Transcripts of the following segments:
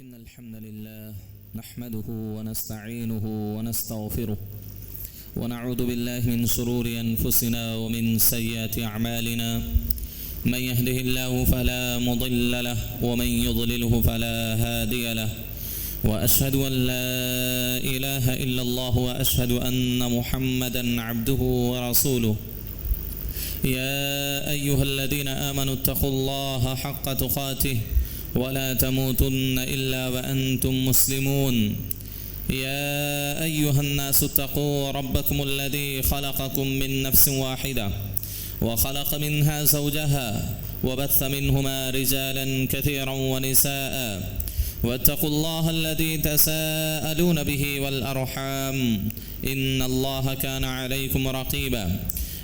إن الحمد لله نحمده ونستعينه ونستغفره ونعوذ بالله من شرور أنفسنا ومن سيئات أعمالنا من يهده الله فلا مضل له ومن يضلله فلا هادي له وأشهد أن لا إله إلا الله وأشهد أن محمدا عبده ورسوله يا أيها الذين آمنوا اتقوا الله حق تقاته ولا تموتن إلا وأنتم مسلمون يا أيها الناس اتقوا ربكم الذي خلقكم من نفس واحدة وخلق منها زوجها وبث منهما رجالا كثيرا ونساء واتقوا الله الذي تساءلون به والأرحام إن الله كان عليكم رقيبا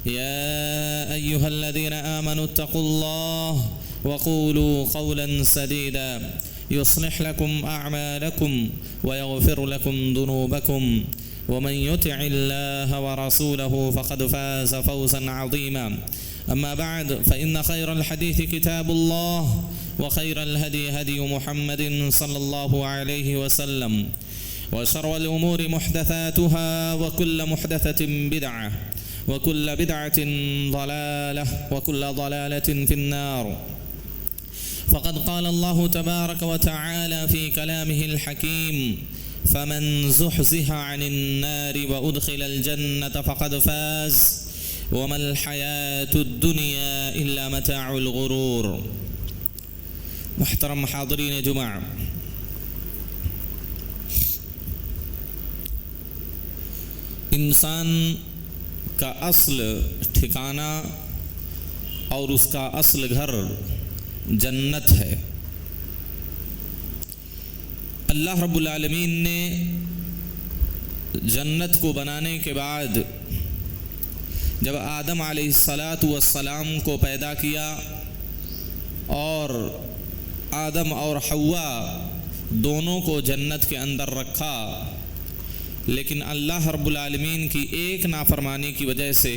يا أيها الذين آمنوا اتقوا الله وقولوا قولا سديدا يصلح لكم أعمالكم ويغفر لكم ذنوبكم ومن يطع الله ورسوله فقد فاز فوزا عظيما أما بعد فإن خير الحديث كتاب الله وخير الهدي هدي محمد صلى الله عليه وسلم وشر الأمور محدثاتها وكل محدثة بدعة وكل بدعة ضلالة وكل ضلالة في النار فقد قال الله تبارك وتعالى في كلامه الحكيم فمن زحزح عن النار وأدخل الجنة فقد فاز وما الحياة الدنيا إلا متاع الغرور. محترم حاضرین جمعہ، انسان کا اصل ٹھکانہ اور اس کا اصل گھر جنت ہے۔ اللہ رب العالمین نے جنت کو بنانے کے بعد جب آدم علیہ السلام کو پیدا کیا اور آدم اور حوا دونوں کو جنت کے اندر رکھا، لیکن اللہ رب العالمین کی ایک نافرمانی کی وجہ سے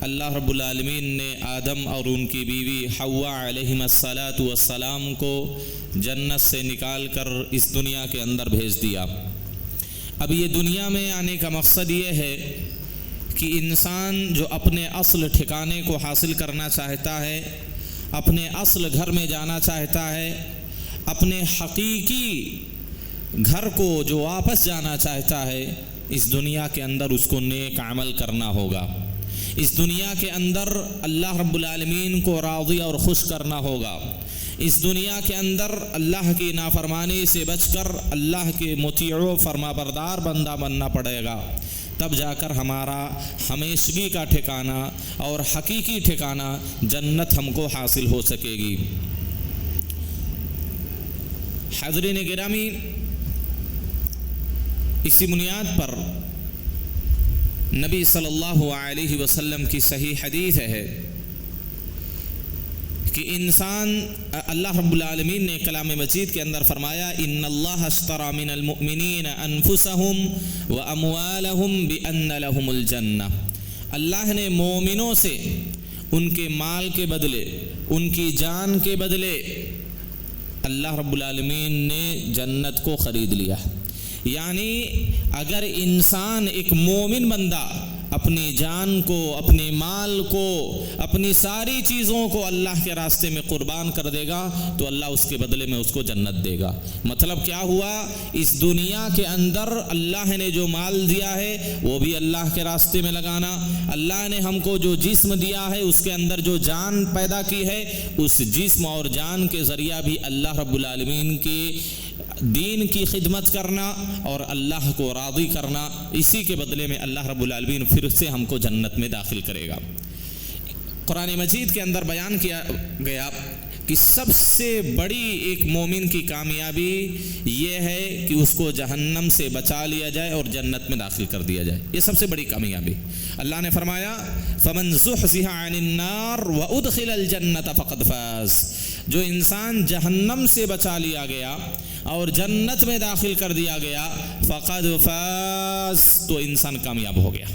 اللہ رب العالمین نے آدم اور ان کی بیوی حوا علیہم السلام کو جنت سے نکال کر اس دنیا کے اندر بھیج دیا۔ اب یہ دنیا میں آنے کا مقصد یہ ہے کہ انسان جو اپنے اصل ٹھکانے کو حاصل کرنا چاہتا ہے، اپنے اصل گھر میں جانا چاہتا ہے، اپنے حقیقی گھر کو جو واپس جانا چاہتا ہے، اس دنیا کے اندر اس کو نیک عمل کرنا ہوگا۔ اس دنیا کے اندر اللہ رب العالمین کو راضی اور خوش کرنا ہوگا۔ اس دنیا کے اندر اللہ کی نافرمانی سے بچ کر اللہ کے مطیع و فرما بردار بندہ بننا پڑے گا، تب جا کر ہمارا ہمیشگی کا ٹھکانہ اور حقیقی ٹھکانہ جنت ہم کو حاصل ہو سکے گی۔ حاضرین گرامی، اسی بنیاد پر نبی صلی اللہ علیہ وسلم کی صحیح حدیث ہے کہ انسان، اللہ رب العالمین نے کلام مجید کے اندر فرمایا ان اللہ اشتری من المؤمنین انفسهم واموالهم بان لهم الجنہ، اللہ نے مومنوں سے ان کے مال کے بدلے، ان کی جان کے بدلے اللہ رب العالمین نے جنت کو خرید لیا۔ یعنی اگر انسان ایک مومن بندہ اپنی جان کو، اپنے مال کو، اپنی ساری چیزوں کو اللہ کے راستے میں قربان کر دے گا تو اللہ اس کے بدلے میں اس کو جنت دے گا۔ مطلب کیا ہوا؟ اس دنیا کے اندر اللہ نے جو مال دیا ہے وہ بھی اللہ کے راستے میں لگانا، اللہ نے ہم کو جو جسم دیا ہے اس کے اندر جو جان پیدا کی ہے اس جسم اور جان کے ذریعہ بھی اللہ رب العالمین کی دین کی خدمت کرنا اور اللہ کو راضی کرنا، اسی کے بدلے میں اللہ رب العالمین پھر سے ہم کو جنت میں داخل کرے گا۔ قرآن مجید کے اندر بیان کیا گیا کہ سب سے بڑی ایک مومن کی کامیابی یہ ہے کہ اس کو جہنم سے بچا لیا جائے اور جنت میں داخل کر دیا جائے، یہ سب سے بڑی کامیابی۔ اللہ نے فرمایا فمن زحزح عن النار وادخل الجنۃ فقد فاز، جو انسان جہنم سے بچا لیا گیا اور جنت میں داخل کر دیا گیا فقد فاز، تو انسان کامیاب ہو گیا،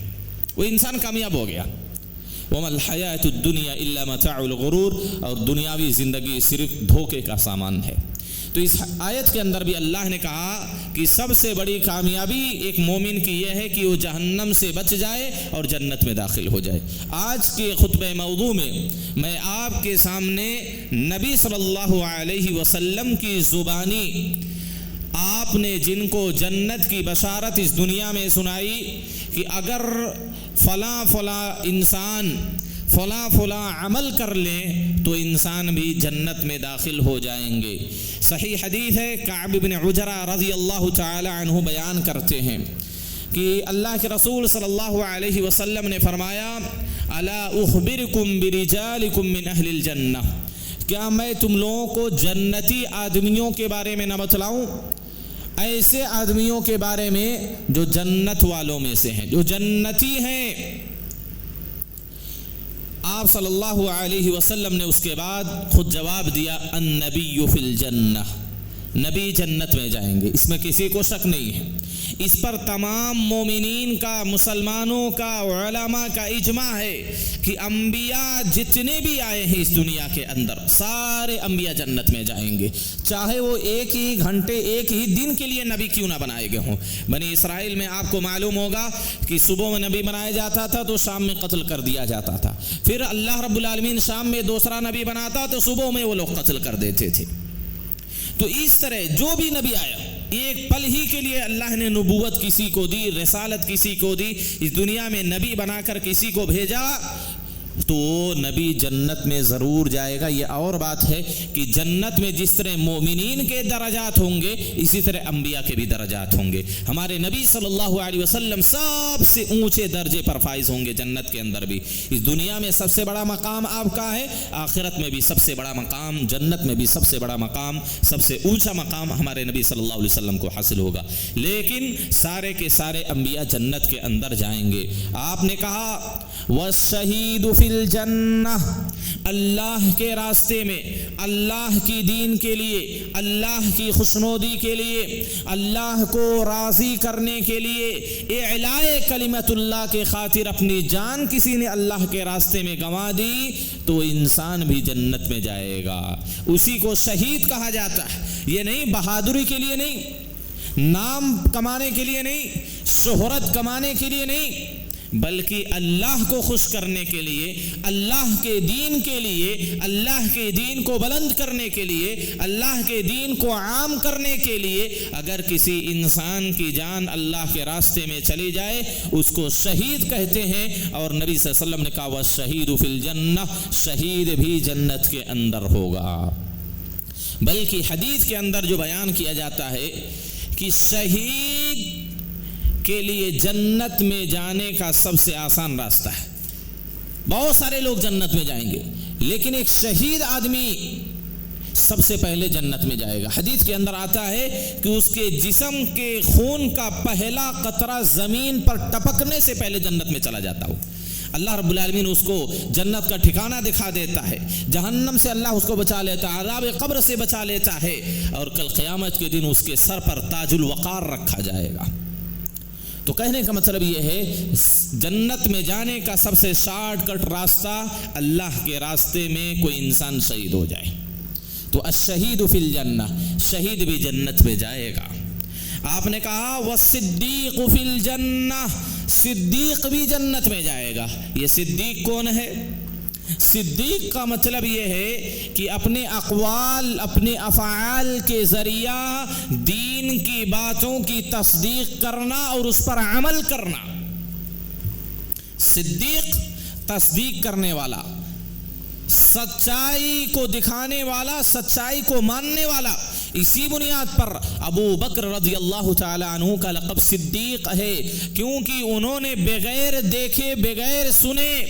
وہ انسان کامیاب ہو گیا۔ وما الحیات الدنیا الا متاع الغرور، اور دنیاوی زندگی صرف دھوکے کا سامان ہے۔ تو اس آیت کے اندر بھی اللہ نے کہا کہ سب سے بڑی کامیابی ایک مومن کی یہ ہے کہ وہ جہنم سے بچ جائے اور جنت میں داخل ہو جائے۔ آج کے خطبہ موضوع میں آپ کے سامنے نبی صلی اللہ علیہ وسلم کی زبانی آپ نے جن کو جنت کی بشارت اس دنیا میں سنائی کہ اگر فلاں فلاں انسان فلاں عمل کر لیں تو انسان بھی جنت میں داخل ہو جائیں گے۔ صحیح حدیث ہے، کعب بن عجرہ رضی اللہ تعالی عنہ بیان کرتے ہیں کہ اللہ کے رسول صلی اللہ علیہ وسلم نے فرمایا، الا اخبرکم برجالکم من اہل الجنہ، کیا میں تم لوگوں کو جنتی آدمیوں کے بارے میں نہ بتلاؤں، ایسے آدمیوں کے بارے میں جو جنت والوں میں سے ہیں، جو جنتی ہیں۔ آپ صلی اللہ علیہ وسلم نے اس کے بعد خود جواب دیا، النبی فی الجنہ، نبی جنت میں جائیں گے، اس میں کسی کو شک نہیں ہے۔ اس پر تمام مومنین کا، مسلمانوں کا، علماء کا اجماع ہے کہ انبیاء جتنے بھی آئے ہیں اس دنیا کے اندر، سارے انبیاء جنت میں جائیں گے، چاہے وہ ایک ہی گھنٹے ایک ہی دن کے لیے نبی کیوں نہ بنائے گئے ہوں۔ بنی اسرائیل میں آپ کو معلوم ہوگا کہ صبح میں نبی بنایا جاتا تھا تو شام میں قتل کر دیا جاتا تھا، پھر اللہ رب العالمین شام میں دوسرا نبی بناتا تو صبح میں وہ لوگ قتل کر دیتے تھے۔ تو اس طرح جو بھی نبی آیا، ایک پل ہی کے لیے اللہ نے نبوت کسی کو دی، رسالت کسی کو دی، اس دنیا میں نبی بنا کر کسی کو بھیجا تو وہ نبی جنت میں ضرور جائے گا۔ یہ اور بات ہے کہ جنت میں جس طرح مومنین کے درجات ہوں گے اسی طرح انبیاء کے بھی درجات ہوں گے۔ ہمارے نبی صلی اللہ علیہ وسلم سب سے اونچے درجے پر فائز ہوں گے جنت کے اندر بھی۔ اس دنیا میں سب سے بڑا مقام آپ کا ہے، آخرت میں بھی سب سے بڑا مقام، جنت میں بھی سب سے بڑا مقام، سب سے اونچا مقام ہمارے نبی صلی اللہ علیہ وسلم کو حاصل ہوگا۔ لیکن سارے کے سارے انبیاء جنت کے اندر جائیں گے۔ آپ نے کہا والشہید فی الجنہ، اللہ کے راستے میں، اللہ کی دین کے لیے، اللہ کی خوشنودی کے لیے، اللہ کو راضی کرنے کے لیے، اعلاء کلمت اللہ کے خاطر اپنی جان کسی نے اللہ کے راستے میں گنوا دی تو انسان بھی جنت میں جائے گا۔ اسی کو شہید کہا جاتا ہے۔ یہ نہیں بہادری کے لیے نہیں، نام کمانے کے لیے نہیں، شہرت کمانے کے لیے نہیں، بلکہ اللہ کو خوش کرنے کے لیے، اللہ کے دین کے لیے، اللہ کے دین کو بلند کرنے کے لیے، اللہ کے دین کو عام کرنے کے لیے اگر کسی انسان کی جان اللہ کے راستے میں چلی جائے اس کو شہید کہتے ہیں۔ اور نبی صلی اللہ علیہ وسلم نے کہا والشہید فی الجنہ، شہید بھی جنت کے اندر ہوگا۔ بلکہ حدیث کے اندر جو بیان کیا جاتا ہے کہ شہید کے لیے جنت میں جانے کا سب سے آسان راستہ ہے۔ بہت سارے لوگ جنت میں جائیں گے لیکن ایک شہید آدمی سب سے پہلے جنت میں جائے گا۔ حدیث کے اندر آتا ہے کہ اس کے جسم کے خون کا پہلا قطرہ زمین پر ٹپکنے سے پہلے جنت میں چلا جاتا ہو۔ اللہ رب العالمین اس کو جنت کا ٹھکانہ دکھا دیتا ہے، جہنم سے اللہ اس کو بچا لیتا ہے، عذاب قبر سے بچا لیتا ہے، اور کل قیامت کے دن اس کے سر پر تاج الوقار رکھا جائے گا۔ تو کہنے کا مطلب یہ ہے جنت میں جانے کا سب سے شارٹ کٹ راستہ اللہ کے راستے میں کوئی انسان شہید ہو جائے۔ تو الشہید فی الجنہ، شہید بھی جنت میں جائے گا۔ آپ نے کہا والصدیق فی الجنہ، صدیق بھی جنت میں جائے گا۔ یہ صدیق کون ہے؟ صدیق کا مطلب یہ ہے کہ اپنے اقوال، اپنے افعال کے ذریعہ دین کی باتوں کی تصدیق کرنا اور اس پر عمل کرنا۔ صدیق تصدیق کرنے والا، سچائی کو دکھانے والا، سچائی کو ماننے والا۔ اسی بنیاد پر ابو بکر رضی اللہ تعالی عنہ کا لقب صدیق ہے، کیونکہ انہوں نے بغیر دیکھے، بغیر سنے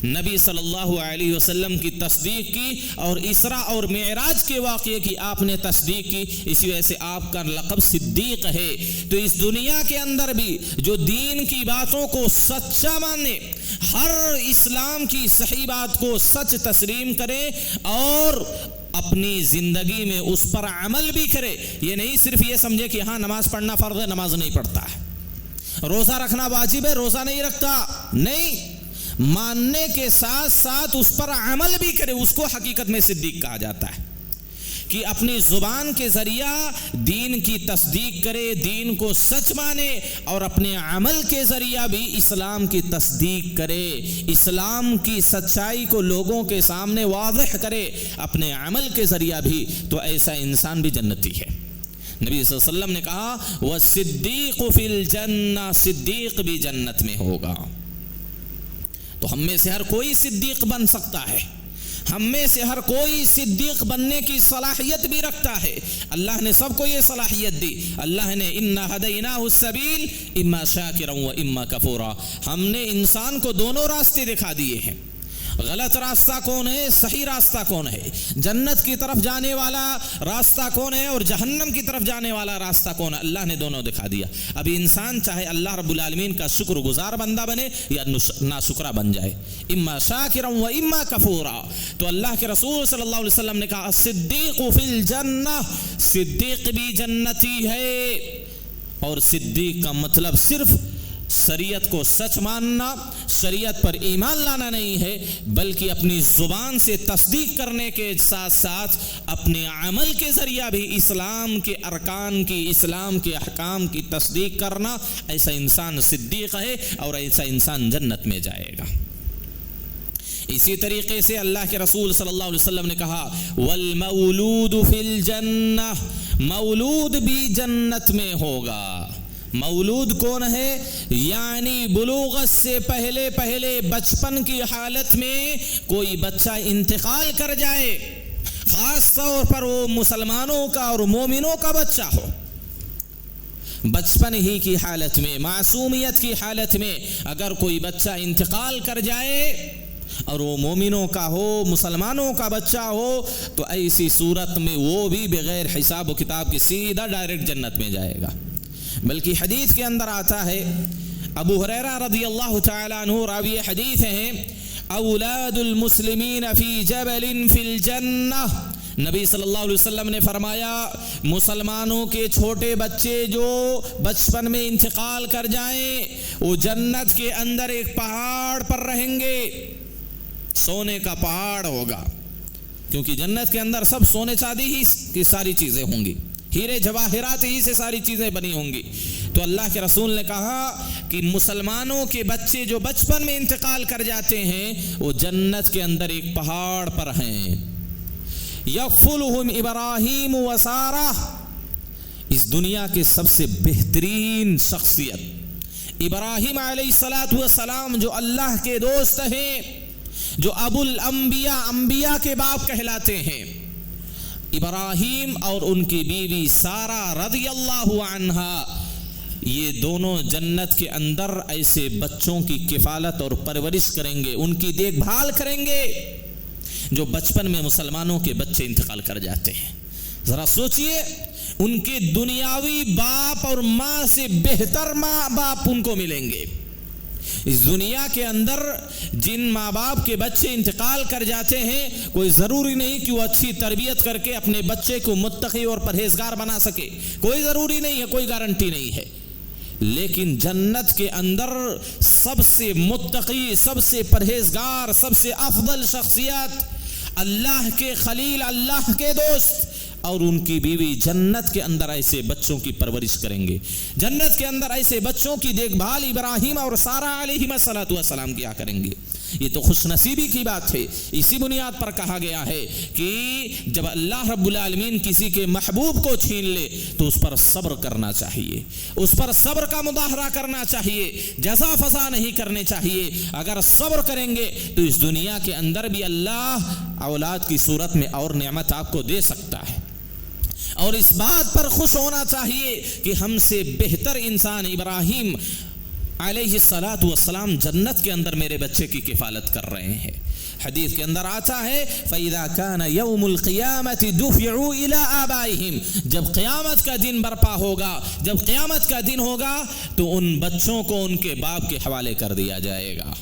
نبی صلی اللہ علیہ وسلم کی تصدیق کی، اور اسراء اور معراج کے واقعے کی آپ نے تصدیق کی، اسی وجہ سے آپ کا لقب صدیق ہے۔ تو اس دنیا کے اندر بھی جو دین کی باتوں کو سچا مانے، ہر اسلام کی صحیح بات کو سچ تسلیم کرے اور اپنی زندگی میں اس پر عمل بھی کرے، یہ نہیں صرف یہ سمجھے کہ ہاں نماز پڑھنا فرض ہے، نماز نہیں پڑھتا ہے، روزہ رکھنا واجب ہے، روزہ نہیں رکھتا، نہیں، ماننے کے ساتھ ساتھ اس پر عمل بھی کرے، اس کو حقیقت میں صدیق کہا جاتا ہے۔ کہ اپنی زبان کے ذریعہ دین کی تصدیق کرے، دین کو سچ مانے، اور اپنے عمل کے ذریعہ بھی اسلام کی تصدیق کرے، اسلام کی سچائی کو لوگوں کے سامنے واضح کرے اپنے عمل کے ذریعہ بھی، تو ایسا انسان بھی جنتی ہے۔ نبی صلی اللہ علیہ وسلم نے کہا وَالصِّدِّيقُ فِي الْجَنَّةِ، صدیق بھی جنت میں ہوگا۔ تو ہم میں سے ہر کوئی صدیق بن سکتا ہے، ہم میں سے ہر کوئی صدیق بننے کی صلاحیت بھی رکھتا ہے۔ اللہ نے سب کو یہ صلاحیت دی۔ اللہ نے اِنَّا هَدَيْنَاهُ السَّبِيلَ إِمَّا شَاكِرًا وَإِمَّا كَفُورًا، ہم نے انسان کو دونوں راستے دکھا دیے ہیں۔ غلط راستہ کون ہے، صحیح راستہ کون ہے، جنت کی طرف جانے والا راستہ کون ہے اور جہنم کی طرف جانے والا راستہ کون ہے، اللہ نے دونوں دکھا دیا۔ ابھی انسان چاہے اللہ رب العالمین کا شکر گزار بندہ بنے یا ناشکرہ بن جائے، اما شاکرا و اما کفورا۔ تو اللہ کے رسول صلی اللہ علیہ وسلم نے کہا الصدیق فی الجنہ، صدیق بھی جنتی ہے۔ اور صدیق کا مطلب صرف شریعت کو سچ ماننا، شریعت پر ایمان لانا نہیں ہے، بلکہ اپنی زبان سے تصدیق کرنے کے ساتھ ساتھ اپنے عمل کے ذریعہ بھی اسلام کے ارکان کی، اسلام کے احکام کی تصدیق کرنا، ایسا انسان صدیق ہے اور ایسا انسان جنت میں جائے گا۔ اسی طریقے سے اللہ کے رسول صلی اللہ علیہ وسلم نے کہا والمولود فی الجنہ، مولود بھی جنت میں ہوگا۔ مولود کون ہے؟ یعنی بلوغت سے پہلے پہلے بچپن کی حالت میں کوئی بچہ انتقال کر جائے، خاص طور پر وہ مسلمانوں کا اور مومنوں کا بچہ ہو، بچپن ہی کی حالت میں، معصومیت کی حالت میں اگر کوئی بچہ انتقال کر جائے اور وہ مومنوں کا ہو، مسلمانوں کا بچہ ہو، تو ایسی صورت میں وہ بھی بغیر حساب و کتاب کے سیدھا ڈائریکٹ جنت میں جائے گا۔ بلکہ حدیث کے اندر آتا ہے، ابو ہریرہ رضی اللہ تعالیٰ عنہ راوی حدیث ہیں، اولاد المسلمین فی جبل فی الجنہ، نبی صلی اللہ علیہ وسلم نے فرمایا مسلمانوں کے چھوٹے بچے جو بچپن میں انتقال کر جائیں وہ جنت کے اندر ایک پہاڑ پر رہیں گے، سونے کا پہاڑ ہوگا، کیونکہ جنت کے اندر سب سونے چاندی ہی کی ساری چیزیں ہوں گی، ہیرے جواہرات ہی سے ساری چیزیں بنی ہوں گی۔ تو اللہ کے رسول نے کہا کہ مسلمانوں کے بچے جو بچپن میں انتقال کر جاتے ہیں وہ جنت کے اندر ایک پہاڑ پر ہیں، یغفلہم ابراہیم و سارہ، اس دنیا کے سب سے بہترین شخصیت ابراہیم علیہ السلام جو اللہ کے دوست ہیں، جو ابو الانبیاء، انبیاء کے باپ کہلاتے ہیں، ابراہیم اور ان کی بیوی سارہ رضی اللہ عنہا، یہ دونوں جنت کے اندر ایسے بچوں کی کفالت اور پرورش کریں گے، ان کی دیکھ بھال کریں گے جو بچپن میں مسلمانوں کے بچے انتقال کر جاتے ہیں۔ ذرا سوچئے، ان کے دنیاوی باپ اور ماں سے بہتر ماں باپ ان کو ملیں گے۔ اس دنیا کے اندر جن ماں باپ کے بچے انتقال کر جاتے ہیں، کوئی ضروری نہیں کہ وہ اچھی تربیت کر کے اپنے بچے کو متقی اور پرہیزگار بنا سکے، کوئی ضروری نہیں ہے، کوئی گارنٹی نہیں ہے، لیکن جنت کے اندر سب سے متقی، سب سے پرہیزگار، سب سے افضل شخصیت اللہ کے خلیل، اللہ کے دوست اور ان کی بیوی جنت کے اندر ایسے بچوں کی پرورش کریں گے، جنت کے اندر ایسے بچوں کی دیکھ بھال ابراہیم اور سارہ علیہم السلام کیا کریں گے۔ یہ تو خوش نصیبی کی بات ہے۔ اسی بنیاد پر کہا گیا ہے کہ جب اللہ رب العالمین کسی کے محبوب کو چھین لے تو اس پر صبر کرنا چاہیے، اس پر صبر کا مظاہرہ کرنا چاہیے، جزا فضا نہیں کرنے چاہیے۔ اگر صبر کریں گے تو اس دنیا کے اندر بھی اللہ اولاد کی صورت میں اور نعمت آپ کو دے سکتا ہے، اور اس بات پر خوش ہونا چاہیے کہ ہم سے بہتر انسان ابراہیم علیہ السلام جنت کے اندر میرے بچے کی کفالت کر رہے ہیں۔ حدیث کے اندر آتا ہے فَإِذَا كَانَ يَوْمُ الْقِيَامَةِ دُفِعُوا إِلَىٰ آبَائِهِمْ، جب قیامت کا دن برپا ہوگا، جب قیامت کا دن ہوگا تو ان بچوں کو ان کے باپ کے حوالے کر دیا جائے گا۔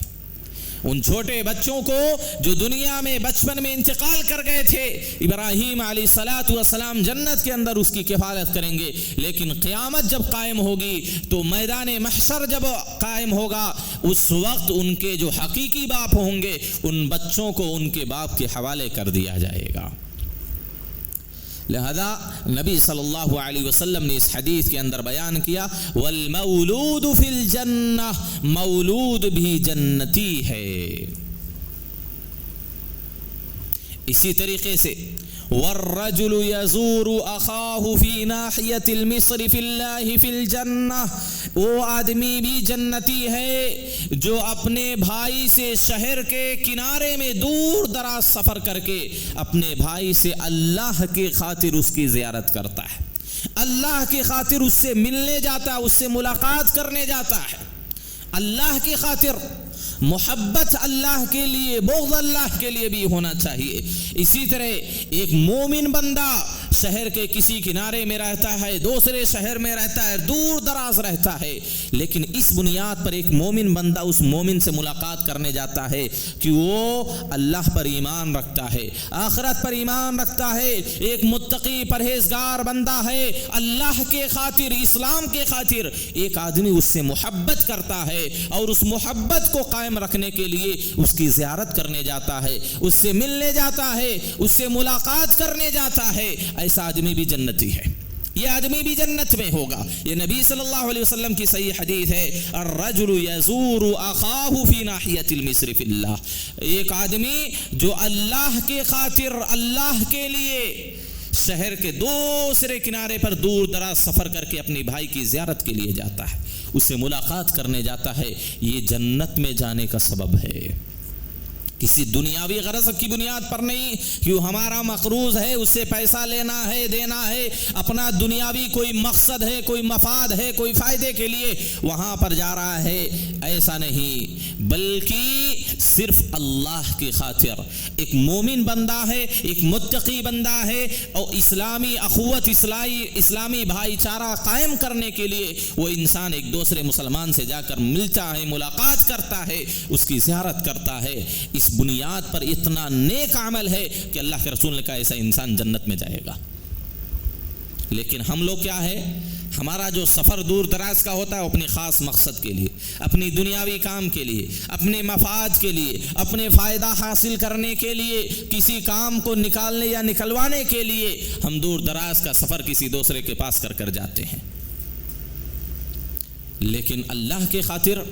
ان چھوٹے بچوں کو جو دنیا میں بچپن میں انتقال کر گئے تھے، ابراہیم علیہ السلام جنت کے اندر اس کی کفالت کریں گے، لیکن قیامت جب قائم ہوگی تو میدان محشر جب قائم ہوگا اس وقت ان کے جو حقیقی باپ ہوں گے ان بچوں کو ان کے باپ کے حوالے کر دیا جائے گا۔ لہذا نبی صلی اللہ علیہ وسلم نے اس حدیث کے اندر بیان کیا والمولود فی الجنہ، مولود بھی جنتی ہے۔ اسی طریقے سے والرجل یزور اخاہ فی ناحیۃ المصر فی اللہ فی الجنہ، وہ آدمی بھی جنتی ہے جو اپنے بھائی سے شہر کے کنارے میں دور دراز سفر کر کے اپنے بھائی سے اللہ کی خاطر اس کی زیارت کرتا ہے، اللہ کی خاطر اس سے ملنے جاتا ہے، اس سے ملاقات کرنے جاتا ہے، اللہ کی خاطر۔ محبت اللہ کے لیے، بغض اللہ کے لیے بھی ہونا چاہیے۔ اسی طرح ایک مومن بندہ شہر کے کسی کنارے میں رہتا ہے، دوسرے شہر میں رہتا ہے، دور دراز رہتا ہے، لیکن اس بنیاد پر ایک مومن بندہ اس مومن سے ملاقات کرنے جاتا ہے کہ وہ اللہ پر ایمان رکھتا ہے، آخرت پر ایمان رکھتا ہے، ایک متقی پرہیزگار بندہ ہے، اللہ کے خاطر، اسلام کے خاطر ایک آدمی اس سے محبت کرتا ہے اور اس محبت کو قائم رکھنے کے لیے اس کی زیارت کرنے جاتا ہے، اس سے ملنے جاتا ہے، اس سے ملاقات کرنے جاتا ہے، ایسا آدمی بھی جنتی ہے، یہ آدمی بھی جنت میں ہوگا۔ یہ نبی صلی اللہ علیہ وسلم کی صحیح حدیث ہے، الرجل یزور اخاہ فی ناحیۃ المصر فی اللہ، ایک آدمی جو اللہ کے خاطر، اللہ کے لیے شہر کے دوسرے کنارے پر دور دراز سفر کر کے اپنے بھائی کی زیارت کے لیے جاتا ہے، اس سے ملاقات کرنے جاتا ہے، یہ جنت میں جانے کا سبب ہے۔ کسی دنیاوی غرض کی بنیاد پر نہیں کہ ہمارا مقروض ہے، اس سے پیسہ لینا ہے، دینا ہے، اپنا دنیاوی کوئی مقصد ہے، کوئی مفاد ہے، کوئی فائدے کے لیے وہاں پر جا رہا ہے، ایسا نہیں، بلکہ صرف اللہ کی خاطر ایک مومن بندہ ہے، ایک متقی بندہ ہے، اور اسلامی اخوت، اسلامی بھائی چارہ قائم کرنے کے لیے وہ انسان ایک دوسرے مسلمان سے جا کر ملتا ہے، ملاقات کرتا ہے، اس کی زیارت کرتا ہے۔ اس بنیاد پر اتنا نیک عمل ہے کہ اللہ کے رسول نے کہا ایسا انسان جنت میں جائے گا۔ لیکن ہم لوگ کیا ہے، ہمارا جو سفر دور دراز کا ہوتا ہے وہ اپنے خاص مقصد کے لیے، اپنی دنیاوی کام کے لیے، اپنے مفاد کے لیے، اپنے فائدہ حاصل کرنے کے لیے، کسی کام کو نکالنے یا نکلوانے کے لیے ہم دور دراز کا سفر کسی دوسرے کے پاس کر جاتے ہیں۔ لیکن اللہ کے خاطر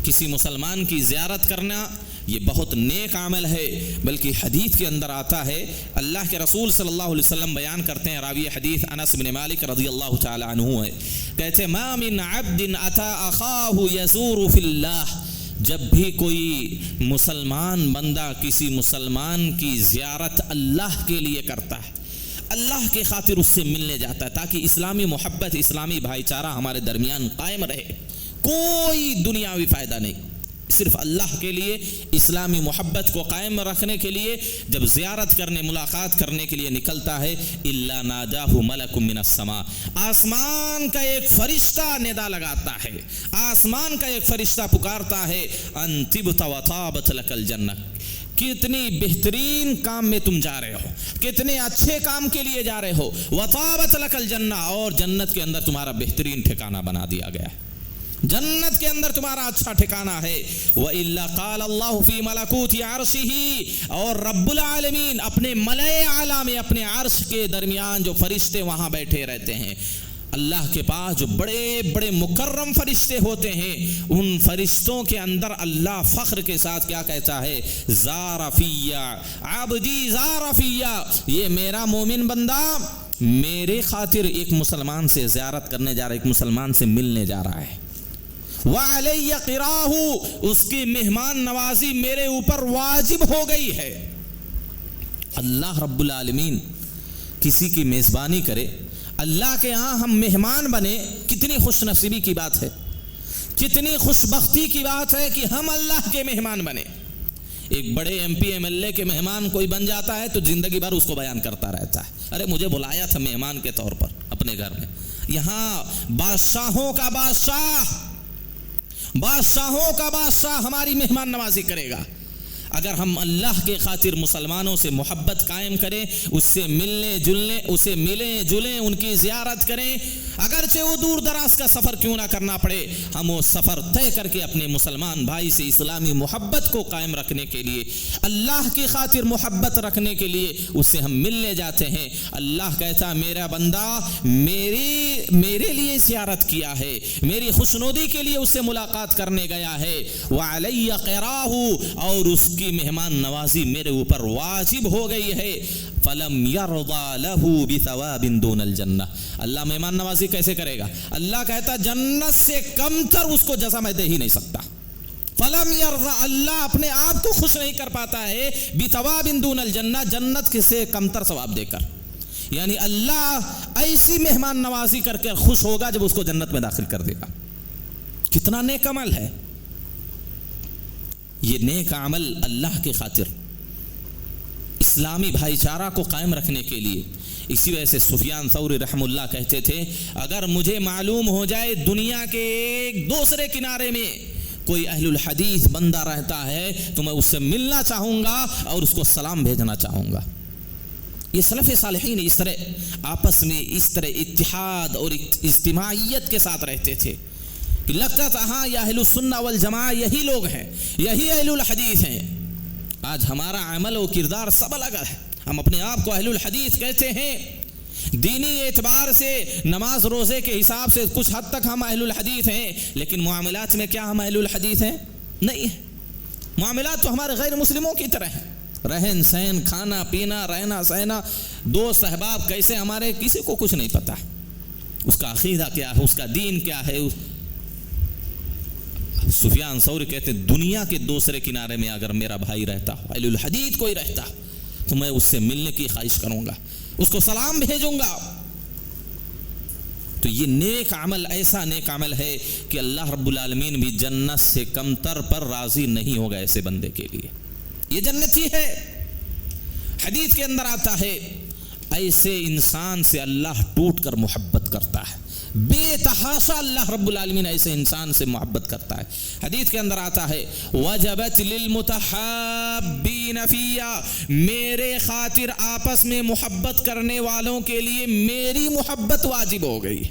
کسی مسلمان کی زیارت کرنا یہ بہت نیک عمل ہے، بلکہ حدیث کے اندر آتا ہے، اللہ کے رسول صلی اللہ علیہ وسلم بیان کرتے ہیں، راوی حدیث انس بن مالک رضی اللہ تعالی عنہ ہے، کہتے ما من عبد اتی اخاہ یزور فی اللہ، جب بھی کوئی مسلمان بندہ کسی مسلمان کی زیارت اللہ کے لیے کرتا ہے، اللہ کے خاطر اس سے ملنے جاتا ہے تاکہ اسلامی محبت، اسلامی بھائی چارہ ہمارے درمیان قائم رہے، کوئی دنیاوی فائدہ نہیں، صرف اللہ کے لیے اسلامی محبت کو قائم رکھنے کے لیے جب زیارت کرنے، ملاقات کرنے کے لیے نکلتا ہے، الا ناداہ ملک من السماء، آسمان کا ایک فرشتہ ندا لگاتا ہے، آسمان کا ایک فرشتہ پکارتا ہے، ان طبت وطابت لک الجنہ، کتنی بہترین کام میں تم جا رہے ہو، کتنے اچھے کام کے لیے جا رہے ہو، وطابت لک الجنہ، اور جنت کے اندر تمہارا بہترین ٹھکانہ بنا دیا گیا ہے، جنت کے اندر تمہارا اچھا ٹھکانہ ہے۔ وَإِلَّا قَالَ اللَّهُ فِي مَلَكُوتِ عَرْشِهِ، اور رب العالمین اپنے ملائے اعلیٰ میں، اپنے عرش کے درمیان جو فرشتے وہاں بیٹھے رہتے ہیں، اللہ کے پاس جو بڑے بڑے مکرم فرشتے ہوتے ہیں، ان فرشتوں کے اندر اللہ فخر کے ساتھ کیا کہتا ہے، زار فیہ عبدی زار فیہ، یہ میرا مومن بندہ میرے خاطر ایک مسلمان سے زیارت کرنے جا رہا ہے، ایک مسلمان سے ملنے جا رہا ہے، وعلی قراہ، اس کی مہمان نوازی میرے اوپر واجب ہو گئی ہے۔ اللہ رب العالمین کسی کی میزبانی کرے، اللہ کے ہاں ہم مہمان بنے، کتنی خوش نصیبی کی بات ہے، کتنی خوش بختی کی بات ہے کہ ہم اللہ کے مہمان بنے۔ ایک بڑے M P M L A کے مہمان کوئی بن جاتا ہے تو زندگی بھر اس کو بیان کرتا رہتا ہے، ارے مجھے بلایا تھا مہمان کے طور پر اپنے گھر میں۔ یہاں بادشاہوں کا بادشاہ، بادشاہوں کا بادشاہ ہماری مہمان نوازی کرے گا۔ اگر ہم اللہ کے خاطر مسلمانوں سے محبت قائم کریں، اس سے ملیں جلیں، ان کی زیارت کریں، اگرچہ وہ دور دراز کا سفر کیوں نہ کرنا پڑے، ہم وہ سفر طے کر کے اپنے مسلمان بھائی سے اسلامی محبت کو قائم رکھنے کے لیے، اللہ کی خاطر محبت رکھنے کے لیے اس سے ہم ملنے جاتے ہیں۔ اللہ کہتا میرا بندہ میرے لیے زیارت کیا ہے، میری خوشنودی کے لیے اس سے ملاقات کرنے گیا ہے، وعلی قراہ، اور اس کی مہمان نوازی میرے اوپر واجب ہو گئی ہے، فلم یرضى له بثواب دون الجنہ۔ اللہ مہمان نوازی کیسے کرے گا؟ اللہ کہتا جنت سے کم تر اس کو جزا میں دے ہی نہیں سکتا۔ فلم یرضى، اللہ اپنے آپ کو خوش نہیں کر پاتا ہے بثواب دون الجنہ، جنت سے کم تر ثواب دے کر، یعنی اللہ ایسی مہمان نوازی کر کے خوش ہوگا جب اس کو جنت میں داخل کر دے گا۔ کتنا نیک عمل ہے یہ! نیک عمل اللہ کے خاطر اسلامی بھائی چارہ کو قائم رکھنے کے لیے۔ اسی وجہ سے سفیان ثوری رحم اللہ کہتے تھے اگر مجھے معلوم ہو جائے دنیا کے ایک دوسرے کنارے میں کوئی اہل الحدیث بندہ رہتا ہے تو میں اس سے ملنا چاہوں گا اور اس کو سلام بھیجنا چاہوں گا۔ یہ سلف صالحین اس طرح آپس میں اس طرح اتحاد اور اجتماعیت کے ساتھ رہتے تھے کہ لگتا تھا ہاں یہ اہل السنہ والجماعہ یہی لوگ ہیں، یہی اہل الحدیث ہیں۔ آج ہمارا عمل و کردار سب الگ ہے، ہم اپنے آپ کو اہل الحدیث کہتے ہیں، دینی اعتبار سے نماز روزے کے حساب سے کچھ حد تک ہم اہل الحدیث ہیں، لیکن معاملات میں کیا ہم اہل الحدیث ہیں؟ نہیں ہے۔ معاملات تو ہمارے غیر مسلموں کی طرح ہیں، رہن سہن، کھانا پینا، رہنا سہنا، دوست احباب کیسے ہمارے، کسی کو کچھ نہیں پتا اس کا عقیدہ کیا ہے، اس کا دین کیا ہے۔ سفیان ثوری کہتے دنیا کے دوسرے کنارے میں اگر میرا بھائی رہتا، اہل الحدیث کوئی رہتا، تو میں اس سے ملنے کی خواہش کروں گا، اس کو سلام بھیجوں گا۔ تو یہ نیک عمل ایسا نیک عمل ہے کہ اللہ رب العالمین بھی جنت سے کم تر پر راضی نہیں ہوگا ایسے بندے کے لیے، یہ جنتی ہے۔ حدیث کے اندر آتا ہے ایسے انسان سے اللہ ٹوٹ کر محبت کرتا ہے، بے تحاشا اللہ رب العالمین ایسے انسان سے محبت کرتا ہے۔ حدیث کے اندر آتا ہے وجبت للمتحابین فیا، میرے خاطر آپس میں محبت کرنے والوں کے لیے میری محبت واجب ہو گئی۔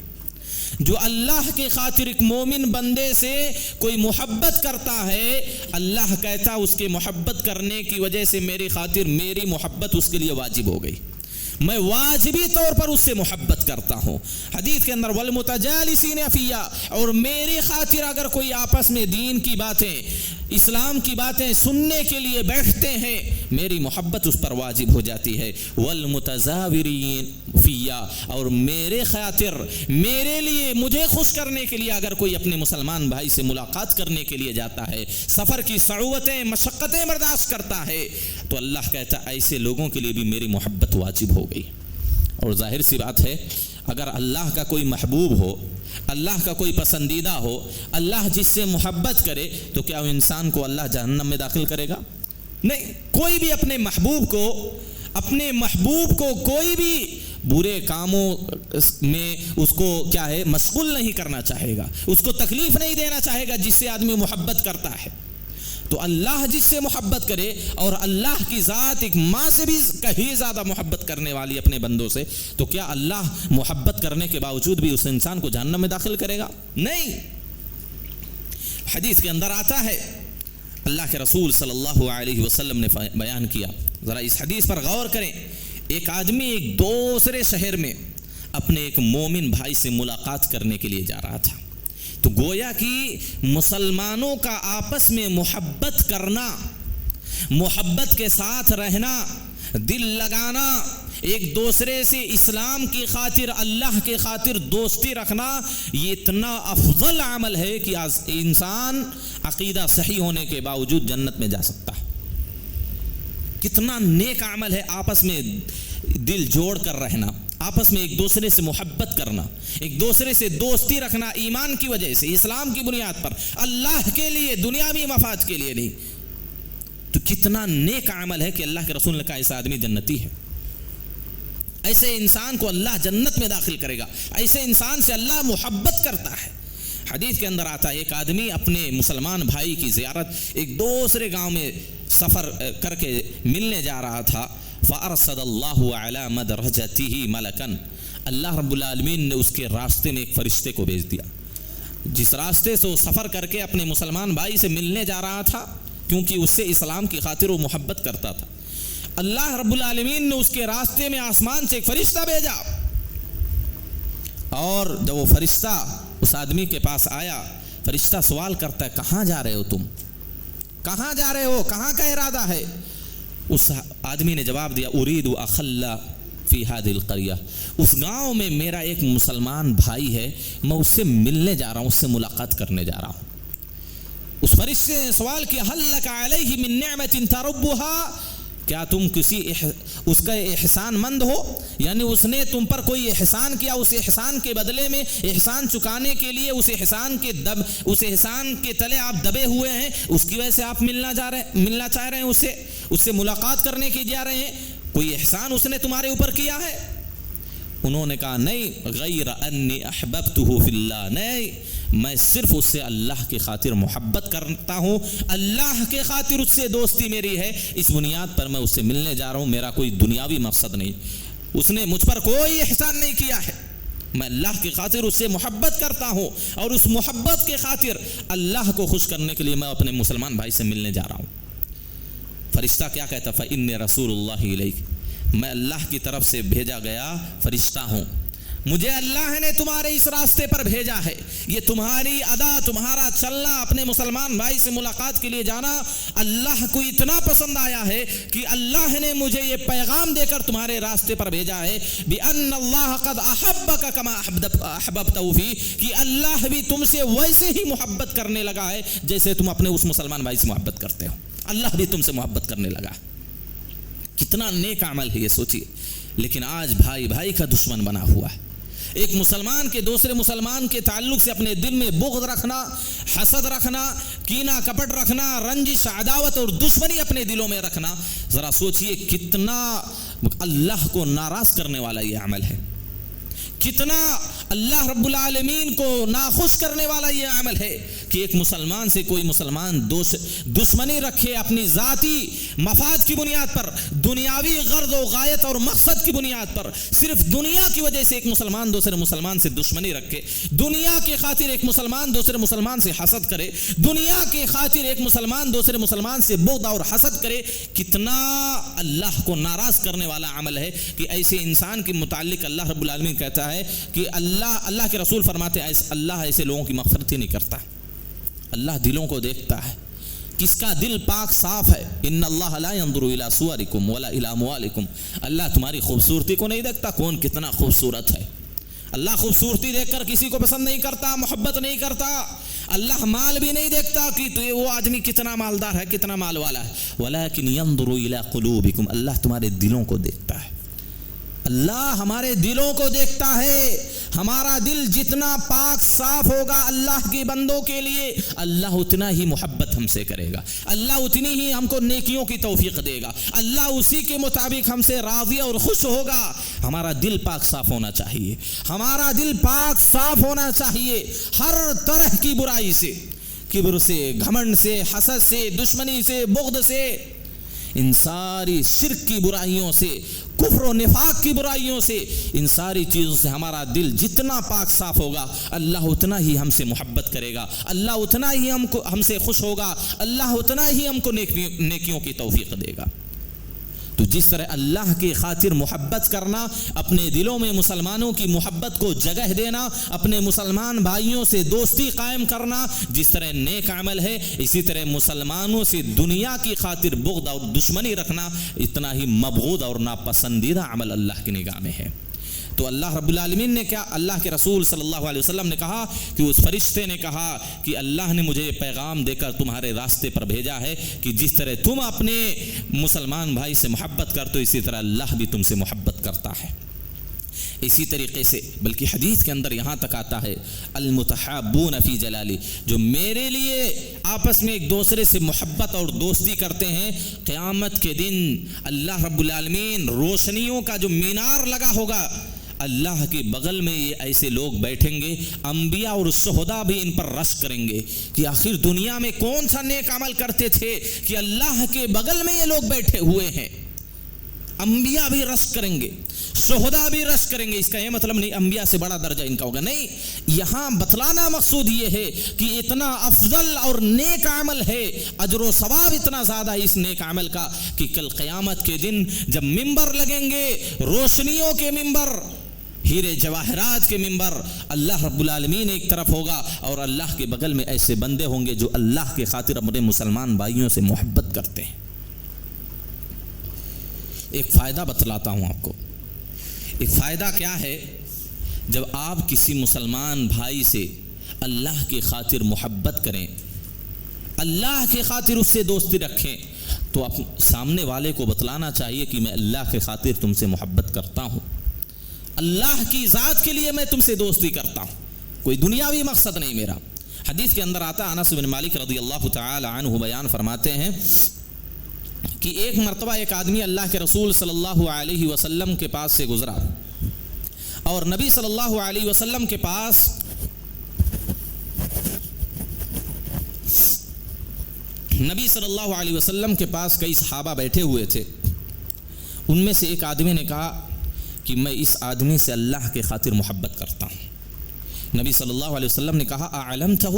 جو اللہ کے خاطر ایک مومن بندے سے کوئی محبت کرتا ہے، اللہ کہتا اس کے محبت کرنے کی وجہ سے میری خاطر میری محبت اس کے لیے واجب ہو گئی، میں واجبی طور پر اس سے محبت کرتا ہوں۔ حدیث کے اندر والمتجالسین فیا، اور میری خاطر اگر کوئی آپس میں دین کی باتیں، اسلام کی باتیں سننے کے لیے بیٹھتے ہیں، میری محبت اس پر واجب ہو جاتی ہے۔ والمتزاورین فیا، اور میرے خاطر میرے لیے مجھے خوش کرنے کے لیے اگر کوئی اپنے مسلمان بھائی سے ملاقات کرنے کے لیے جاتا ہے، سفر کی صعوبتیں مشقتیں برداشت کرتا ہے، تو اللہ کہتا ایسے لوگوں کے لیے بھی میری محبت واجب ہو گئی۔ اور ظاہر سی بات ہے اگر اللہ کا کوئی محبوب ہو، اللہ کا کوئی پسندیدہ ہو، اللہ جس سے محبت کرے، تو کیا وہ انسان کو اللہ جہنم میں داخل کرے گا؟ نہیں۔ کوئی بھی اپنے محبوب کو کوئی بھی برے کاموں میں اس کو کیا ہے مشغول نہیں کرنا چاہے گا، اس کو تکلیف نہیں دینا چاہے گا جس سے آدمی محبت کرتا ہے۔ تو اللہ جس سے محبت کرے، اور اللہ کی ذات ایک ماں سے بھی کہیں زیادہ محبت کرنے والی اپنے بندوں سے، تو کیا اللہ محبت کرنے کے باوجود بھی اس انسان کو جہنم میں داخل کرے گا؟ نہیں۔ حدیث کے اندر آتا ہے، اللہ کے رسول صلی اللہ علیہ وسلم نے بیان کیا، ذرا اس حدیث پر غور کریں۔ ایک آدمی ایک دوسرے شہر میں اپنے ایک مومن بھائی سے ملاقات کرنے کے لیے جا رہا تھا، تو گویا کہ مسلمانوں کا آپس میں محبت کرنا، محبت کے ساتھ رہنا، دل لگانا، ایک دوسرے سے اسلام کی خاطر، اللہ کے خاطر دوستی رکھنا، یہ اتنا افضل عمل ہے کہ انسان عقیدہ صحیح ہونے کے باوجود جنت میں جا سکتا ہے۔ کتنا نیک عمل ہے آپس میں دل جوڑ کر رہنا، آپس میں ایک دوسرے سے محبت کرنا، ایک دوسرے سے دوستی رکھنا، ایمان کی وجہ سے، اسلام کی بنیاد پر، اللہ کے لیے، دنیاوی مفاد کے لیے نہیں۔ تو کتنا نیک عمل ہے کہ اللہ کے رسول نے کہا ایسا آدمی جنتی ہے، ایسے انسان کو اللہ جنت میں داخل کرے گا، ایسے انسان سے اللہ محبت کرتا ہے۔ حدیث کے اندر آتا ہے ایک آدمی اپنے مسلمان بھائی کی زیارت ایک دوسرے گاؤں میں سفر کر کے ملنے جا رہا تھا. فَأَرْسَلَ اللَّهُ عَلَى مَدْرَجَتِهِ مَلَكًا، اللہ رب العالمین نے اس کے راستے میں ایک فرشتے کو بھیج دیا. جس راستے سے وہ سفر کر کے اپنے مسلمان بھائی سے ملنے جا رہا تھا، کیونکہ اس سے اسلام کی خاطر وہ محبت کرتا تھا، اللہ رب العالمین نے اس کے راستے میں آسمان سے ایک فرشتہ بھیجا. اور جب وہ فرشتہ اس آدمی کے پاس آیا، فرشتہ سوال کرتا ہے کہاں جا رہے ہو تم، کہاں جا رہے ہو، کہاں کا ارادہ ہے؟ اس آدمی نے جواب دیا اريد اخل فی هذه القرية، اس گاؤں میں میرا ایک مسلمان بھائی ہے، میں اس سے ملنے جا رہا ہوں، اس سے ملاقات کرنے جا رہا ہوں. اس فرشتے نے سوال کیا هل لك عليه من نعمة تربها، کیا تم کسی اس کا احسان مند ہو، یعنی اس نے تم پر کوئی احسان کیا، اس احسان کے بدلے میں احسان چکانے کے لیے اس احسان کے تلے آپ دبے ہوئے ہیں، اس کی وجہ سے آپ ملنا چاہ رہے ہیں، اس سے ملاقات کرنے کے جا رہے ہیں، کوئی احسان اس نے تمہارے اوپر کیا ہے؟ انہوں نے کہا نہیں، غیر انی احببتہ فی اللہ، نہیں، میں صرف اس سے اللہ کی خاطر محبت کرتا ہوں، اللہ کے خاطر اس سے دوستی میری ہے، اس بنیاد پر میں اس سے ملنے جا رہا ہوں، میرا کوئی دنیاوی مقصد نہیں، اس نے مجھ پر کوئی احسان نہیں کیا ہے، میں اللہ کی خاطر اس سے محبت کرتا ہوں، اور اس محبت کے خاطر اللہ کو خوش کرنے کے لیے میں اپنے مسلمان بھائی سے ملنے جا رہا ہوں. فرشتہ کیا کہتا؟ فإنی رسول اللہ الیک، میں اللہ کی طرف سے بھیجا گیا فرشتہ ہوں، مجھے اللہ نے تمہارے اس راستے پر بھیجا ہے، یہ تمہاری ادا، تمہارا چلنا، اپنے مسلمان بھائی سے ملاقات کے لیے جانا اللہ کو اتنا پسند آیا ہے کہ اللہ نے مجھے یہ پیغام دے کر تمہارے راستے پر بھیجا ہے بِأَنَّ اللَّهَ قَدْ أَحَبَّكَ كَمَا أَحْبَبْتَهُ فِي، کہ اللہ بھی تم سے ویسے ہی محبت کرنے لگا ہے جیسے تم اپنے اس مسلمان بھائی سے محبت کرتے ہو، اللہ بھی تم سے محبت کرنے لگا. کتنا نیک عمل ہے یہ سوچیے. لیکن آج بھائی بھائی کا دشمن بنا ہوا ہے، ایک مسلمان کے دوسرے مسلمان کے تعلق سے اپنے دل میں بغض رکھنا، حسد رکھنا، کینہ کپٹ رکھنا، رنجش، عداوت اور دشمنی اپنے دلوں میں رکھنا. ذرا سوچئے کتنا اللہ کو ناراض کرنے والا یہ عمل ہے، کتنا اللہ رب العالمین کو ناخوش کرنے والا یہ عمل ہے کہ ایک مسلمان سے کوئی مسلمان دشمنی رکھے، اپنی ذاتی مفاد کی بنیاد پر، دنیاوی غرض و غایت اور مقصد کی بنیاد پر، صرف دنیا کی وجہ سے ایک مسلمان دوسرے مسلمان سے دشمنی رکھے، دنیا کی خاطر ایک مسلمان دوسرے مسلمان سے حسد کرے، دنیا کی خاطر ایک مسلمان دوسرے مسلمان سے بغض اور حسد کرے. کتنا اللہ کو ناراض کرنے والا عمل ہے کہ ایسے انسان کے متعلق اللہ رب العالمین کہتا ہے کہ اللہ کے رسول فرماتے ہیں اللہ ایسے لوگوں کی مغفرت ہی نہیں کرتا. اللہ دلوں کو دیکھتا ہے، کس کا دل پاک صاف ہے. ان اللہ لا ينظر الى صورکم ولا الى اموالکم، اللہ تمہاری خوبصورتی کو نہیں دیکھتا کون کتنا خوبصورت ہے. اللہ خوبصورتی دیکھ کر کسی کو پسند نہیں کرتا، محبت نہیں کرتا. اللہ مال بھی نہیں دیکھتا کہ وہ آدمی کتنا مالدار ہے، کتنا مال والا ہے. ولكن ينظر الى قلوبکم، اللہ تمہارے دلوں کو دیکھتا ہے. اللہ ہمارے دلوں کو دیکھتا ہے. ہمارا دل جتنا پاک صاف ہوگا اللہ کے بندوں کے لیے، اللہ اتنا ہی محبت ہم سے کرے گا، اللہ اتنی ہی ہم کو نیکیوں کی توفیق دے گا، اللہ اسی کے مطابق ہم سے راضی اور خوش ہوگا. ہمارا دل پاک صاف ہونا چاہیے، ہمارا دل پاک صاف ہونا چاہیے ہر طرح کی برائی سے، کبر سے، گھمنڈ سے، حسد سے، دشمنی سے، بغض سے، ان ساری شرک کی برائیوں سے، کفر و نفاق کی برائیوں سے، ان ساری چیزوں سے ہمارا دل جتنا پاک صاف ہوگا اللہ اتنا ہی ہم سے محبت کرے گا، اللہ اتنا ہی ہم سے خوش ہوگا، اللہ اتنا ہی ہم کو نیکیوں کی توفیق دے گا. تو جس طرح اللہ کی خاطر محبت کرنا، اپنے دلوں میں مسلمانوں کی محبت کو جگہ دینا، اپنے مسلمان بھائیوں سے دوستی قائم کرنا جس طرح نیک عمل ہے، اسی طرح مسلمانوں سے دنیا کی خاطر بغض اور دشمنی رکھنا اتنا ہی مبغوض اور ناپسندیدہ عمل اللہ کی نگاہ میں ہے. تو اللہ رب العالمین نے کیا، اللہ کے رسول صلی اللہ علیہ وسلم نے کہا کہ اس فرشتے نے کہا کہ اللہ نے مجھے پیغام دے کر تمہارے راستے پر بھیجا ہے کہ جس طرح تم اپنے مسلمان بھائی سے محبت کرتے ہو اسی طرح اللہ بھی تم سے محبت کرتا ہے. اسی طریقے سے بلکہ حدیث کے اندر یہاں تک آتا ہے المتحابون فی جلالی، جو میرے لیے آپس میں ایک دوسرے سے محبت اور دوستی کرتے ہیں، قیامت کے دن اللہ رب العالمین روشنیوں کا جو مینار لگا ہوگا اللہ کے بغل میں یہ ایسے لوگ بیٹھیں گے، انبیاء اور شہداء بھی ان پر رشک کریں گے کہ آخر دنیا میں کون سا نیک عمل کرتے تھے کہ اللہ کے بغل میں یہ لوگ بیٹھے ہوئے ہیں۔ انبیاء بھی رشک کریں گے، شہداء بھی رشک کریں گے۔ اس کا یہ مطلب نہیں انبیاء سے بڑا درجہ ان کا ہوگا، نہیں، یہاں بتلانا مقصود یہ ہے کہ اتنا افضل اور نیک عمل ہے، اجر و ثواب اتنا زیادہ ہے اس نیک عمل کا کہ کل قیامت کے دن جب ممبر لگیں گے، روشنیوں کے ممبر، ہیرے جواہرات کے ممبر، اللہ رب العالمین ایک طرف ہوگا اور اللہ کے بغل میں ایسے بندے ہوں گے جو اللہ کے خاطر اپنے مسلمان بھائیوں سے محبت کرتے ہیں۔ ایک فائدہ بتلاتا ہوں آپ کو۔ ایک فائدہ کیا ہے؟ جب آپ کسی مسلمان بھائی سے اللہ کی خاطر محبت کریں، اللہ کی خاطر اس سے دوستی رکھیں، تو آپ سامنے والے کو بتلانا چاہیے کہ میں اللہ کی خاطر تم سے محبت کرتا ہوں، اللہ کی ذات کے لیے میں تم سے دوستی کرتا ہوں، کوئی دنیاوی مقصد نہیں میرا۔ حدیث کے اندر آتا، انس بن مالک رضی اللہ تعالی عنہ بیان فرماتے ہیں کہ ایک مرتبہ ایک آدمی اللہ کے رسول صلی اللہ علیہ وسلم کے پاس سے گزرا، اور نبی صلی اللہ علیہ وسلم کے پاس کئی صحابہ بیٹھے ہوئے تھے۔ ان میں سے ایک آدمی نے کہا کہ میں اس آدمی سے اللہ کے خاطر محبت کرتا ہوں۔ نبی صلی اللہ علیہ وسلم نے کہا اعلمتہ،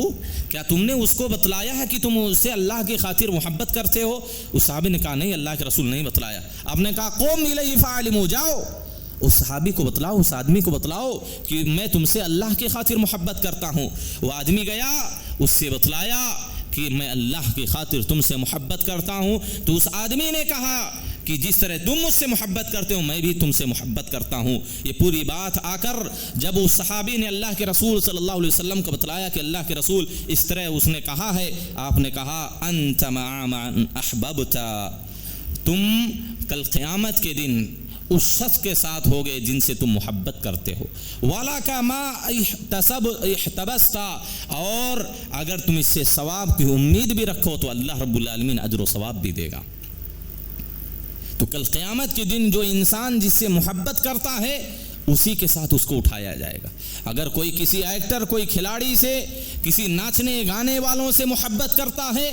کیا تم نے اس کو بتلایا ہے کہ تم اس سے اللہ کی خاطر محبت کرتے ہو؟ اس صحابی نے کہا نہیں، اللہ کے رسول نہیں بتلایا۔ آپ نے کہا قوم الیہ فعلموا، جاؤ اس صحابی کو بتلاؤ، اس آدمی کو بتلاؤ کہ میں تم سے اللہ کی خاطر محبت کرتا ہوں۔ وہ آدمی گیا، اس سے بتلایا کہ میں اللہ کی خاطر تم سے محبت کرتا ہوں۔ تو اس آدمی نے کہا کہ جس طرح تم مجھ سے محبت کرتے ہو میں بھی تم سے محبت کرتا ہوں۔ یہ پوری بات آ کر جب اس صحابی نے اللہ کے رسول صلی اللہ علیہ وسلم کو بتلایا کہ اللہ کے رسول اس طرح اس نے کہا ہے، آپ نے کہا انت مع من احببت، تم کل قیامت کے دن اس شخص کے ساتھ ہوگے جن سے تم محبت کرتے ہو۔ وَلَكَ مَا احتبست، اور اگر تم اس سے ثواب کی امید بھی رکھو تو اللہ رب العالمین اجر و ثواب بھی دے گا۔ تو کل قیامت کے دن جو انسان جس سے محبت کرتا ہے اسی کے ساتھ اس کو اٹھایا جائے گا۔ اگر کوئی کسی ایکٹر، کوئی کھلاڑی سے، کسی ناچنے گانے والوں سے محبت کرتا ہے،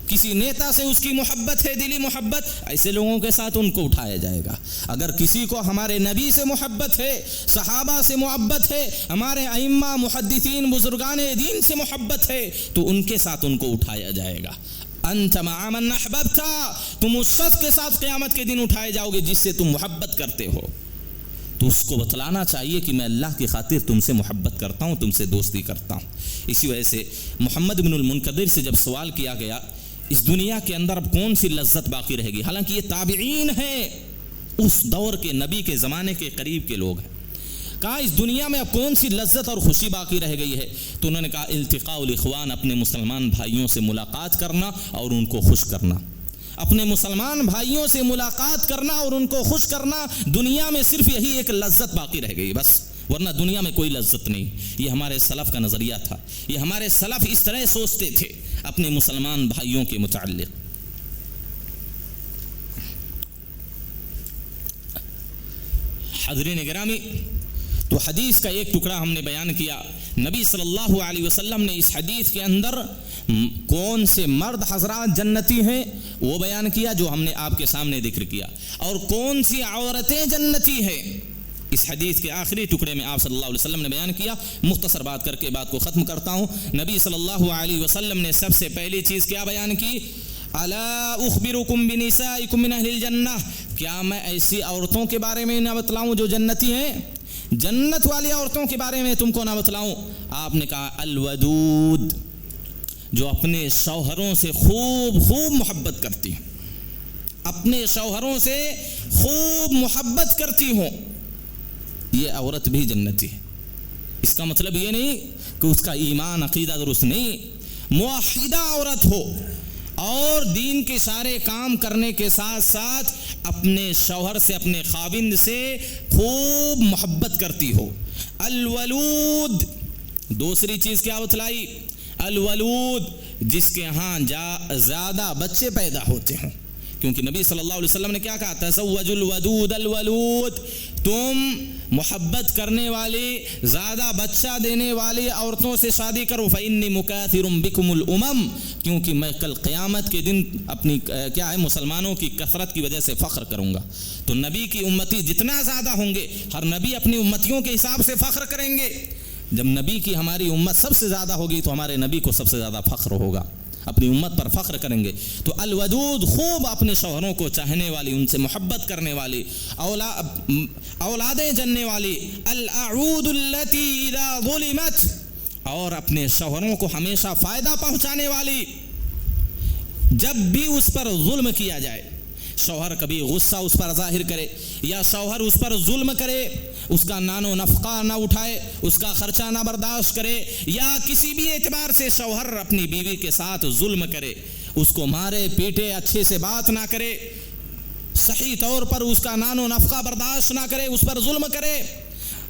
کسی نیتا سے اس کی محبت ہے، دلی محبت، ایسے لوگوں کے ساتھ ان کو اٹھایا جائے گا۔ اگر کسی کو ہمارے نبی سے محبت ہے، صحابہ سے محبت ہے، ہمارے ائمہ محدثین بزرگان دین سے محبت ہے تو ان کے ساتھ ان کو اٹھایا جائے گا۔ انت مع من احببت، تم اس شخص کے ساتھ قیامت کے دن اٹھائے جاؤ گے جس سے تم محبت کرتے ہو۔ تو اس کو بتلانا چاہیے کہ میں اللہ کی خاطر تم سے محبت کرتا ہوں، تم سے دوستی کرتا ہوں۔ اسی وجہ سے محمد بن المنکدر سے جب سوال کیا گیا اس دنیا کے اندر اب کون سی لذت باقی رہے گی، حالانکہ یہ تابعین ہیں، اس دور کے نبی کے زمانے کے قریب کے لوگ ہیں، کہا اس دنیا میں اب کون سی لذت اور خوشی باقی رہ گئی ہے؟ تو انہوں نے کہا التقاء الاخوان، اپنے مسلمان بھائیوں سے ملاقات کرنا اور ان کو خوش کرنا، اپنے مسلمان بھائیوں سے ملاقات کرنا اور ان کو خوش کرنا۔ دنیا میں صرف یہی ایک لذت باقی رہ گئی بس، ورنہ دنیا میں کوئی لذت نہیں۔ یہ ہمارے سلف کا نظریہ تھا، یہ ہمارے سلف اس طرح سوچتے تھے اپنے مسلمان بھائیوں کے متعلق۔ حضرین گرامی، تو حدیث کا ایک ٹکڑا ہم نے بیان کیا۔ نبی صلی اللہ علیہ وسلم نے اس حدیث کے اندر کون سے مرد حضرات جنتی ہیں وہ بیان کیا جو ہم نے آپ کے سامنے ذکر کیا، اور کون سی عورتیں جنتی ہیں اس حدیث کے آخری ٹکڑے میں آپ صلی اللہ علیہ وسلم نے بیان کیا۔ مختصر بات کر کے بات کو ختم کرتا ہوں۔ نبی صلی اللہ علیہ وسلم نے سب سے پہلی چیز کیا بیان کی؟ الا اخبرکم بنسائکم من اہل الجنہ، کیا میں ایسی عورتوں کے بارے میں نہ بتلاؤں جو جنتی ہیں؟ جنت والی عورتوں کے بارے میں تم کو نہ بتلاؤں؟ آپ نے کہا الودود، جو اپنے شوہروں سے خوب خوب محبت کرتی ہیں، اپنے شوہروں سے خوب محبت کرتی ہوں، یہ عورت بھی جنتی ہے۔ اس کا مطلب یہ نہیں کہ اس کا ایمان عقیدہ درست نہیں، موحدہ عورت ہو اور دین کے سارے کام کرنے کے ساتھ ساتھ اپنے شوہر سے، اپنے خاوند سے خوب محبت کرتی ہو۔ الولود، دوسری چیز کیا بتلائی؟ الولود، جس کے ہاں زیادہ بچے پیدا ہوتے ہوں، کیونکہ نبی صلی اللہ علیہ وسلم نے کیا کہا؟ تزوجوا الودود الولود، تم محبت کرنے والی، زیادہ بچہ دینے والی عورتوں سے شادی کرو، فإنی مکاثر بکم الامم، کیونکہ میں کل قیامت کے دن اپنی کیا ہے مسلمانوں کی کثرت کی وجہ سے فخر کروں گا۔ تو نبی کی امتی جتنا زیادہ ہوں گے، ہر نبی اپنی امتیوں کے حساب سے فخر کریں گے۔ جب نبی کی ہماری امت سب سے زیادہ ہوگی تو ہمارے نبی کو سب سے زیادہ فخر ہوگا، اپنی امت پر فخر کریں گے۔ تو الودود، خوب اپنے شوہروں کو چاہنے والی، ان سے محبت کرنے والی، اولادیں جننے والی، الاعود التي اذا ظلمت، اور اپنے شوہروں کو ہمیشہ فائدہ پہنچانے والی، جب بھی اس پر ظلم کیا جائے، شوہر کبھی غصہ اس پر ظاہر کرے یا شوہر اس پر ظلم کرے، اس کا نان و نفقہ نہ اٹھائے، اس کا خرچہ نہ برداشت کرے، یا کسی بھی اعتبار سے شوہر اپنی بیوی کے ساتھ ظلم کرے، اس کو مارے پیٹے، اچھے سے بات نہ کرے، صحیح طور پر اس کا نان و نفقہ برداشت نہ کرے، اس پر ظلم کرے،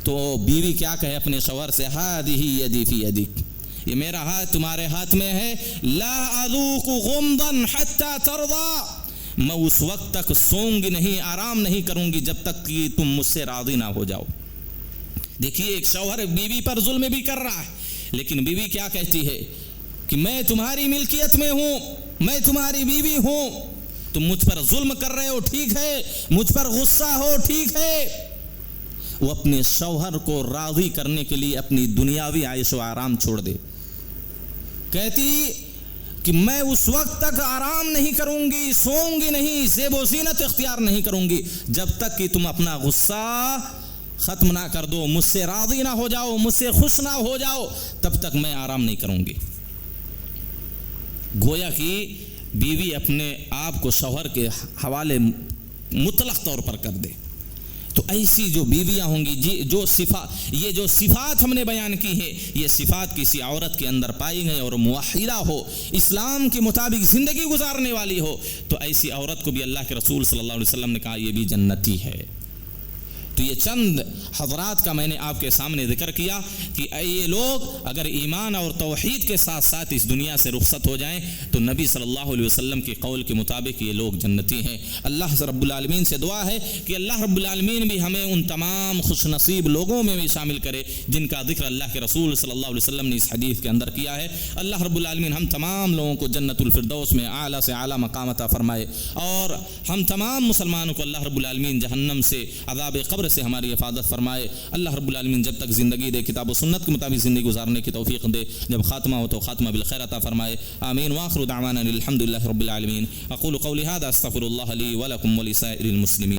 تو بیوی کیا کہے اپنے شوہر سے؟ ہذہ یدی فی یدک، یہ میرا ہاتھ تمہارے ہاتھ میں ہے، لا اذوق غمضا حتی ترضی، میں اس وقت تک سوؤں گی نہیں، آرام نہیں کروں گی جب تک کہ تم مجھ سے راضی نہ ہو جاؤ۔ دیکھیے ایک شوہر بیوی پر ظلم بھی کر رہا ہے، لیکن بیوی کیا کہتی ہے کہ میں تمہاری ملکیت میں ہوں، میں تمہاری بیوی ہوں، تم مجھ پر ظلم کر رہے ہو ٹھیک ہے، مجھ پر غصہ ہو ٹھیک ہے۔ وہ اپنے شوہر کو راضی کرنے کے لیے اپنی دنیاوی عیش و آرام چھوڑ دے، کہتی کہ میں اس وقت تک آرام نہیں کروں گی، سوؤں گی نہیں، زیب و زینت اختیار نہیں کروں گی جب تک کہ تم اپنا غصہ ختم نہ کر دو، مجھ سے راضی نہ ہو جاؤ، مجھ سے خوش نہ ہو جاؤ، تب تک میں آرام نہیں کروں گی۔ گویا کہ بیوی اپنے آپ کو شوہر کے حوالے مطلق طور پر کر دے۔ تو ایسی جو بیویاں ہوں گی، یہ جو صفات ہم نے بیان کی ہے، یہ صفات کسی عورت کے اندر پائی گئی اور موحدہ ہو، اسلام کے مطابق زندگی گزارنے والی ہو، تو ایسی عورت کو بھی اللہ کے رسول صلی اللہ علیہ وسلم نے کہا یہ بھی جنتی ہے۔ تو یہ چند حضرات کا میں نے آپ کے سامنے ذکر کیا کہ یہ لوگ اگر ایمان اور توحید کے ساتھ ساتھ اس دنیا سے رخصت ہو جائیں تو نبی صلی اللہ علیہ وسلم کے قول کے مطابق یہ لوگ جنتی ہیں۔ اللہ رب العالمین سے دعا ہے کہ اللہ رب العالمین بھی ہمیں ان تمام خوش نصیب لوگوں میں بھی شامل کرے جن کا ذکر اللہ کے رسول صلی اللہ علیہ وسلم نے اس حدیث کے اندر کیا ہے۔ اللہ رب العالمین ہم تمام لوگوں کو جنت الفردوس میں اعلیٰ سے اعلیٰ مقام عطا فرمائے، اور ہم تمام مسلمانوں کو اللہ رب العالمین جہنم سے، عذاب قبر سے ہماری حفاظت فرمائے۔ اللہ رب العالمین جب تک زندگی دے کتاب و سنت کے مطابق زندگی گزارنے کی توفیق دے، جب خاتمہ ہو تو خاتمہ بالخیر عطا فرمائے۔ آمین وآخر دعوانا الحمد للہ رب العالمین۔ اقول قولی ھذا استغفر اللہ لی ولکم ولسائر المسلمین۔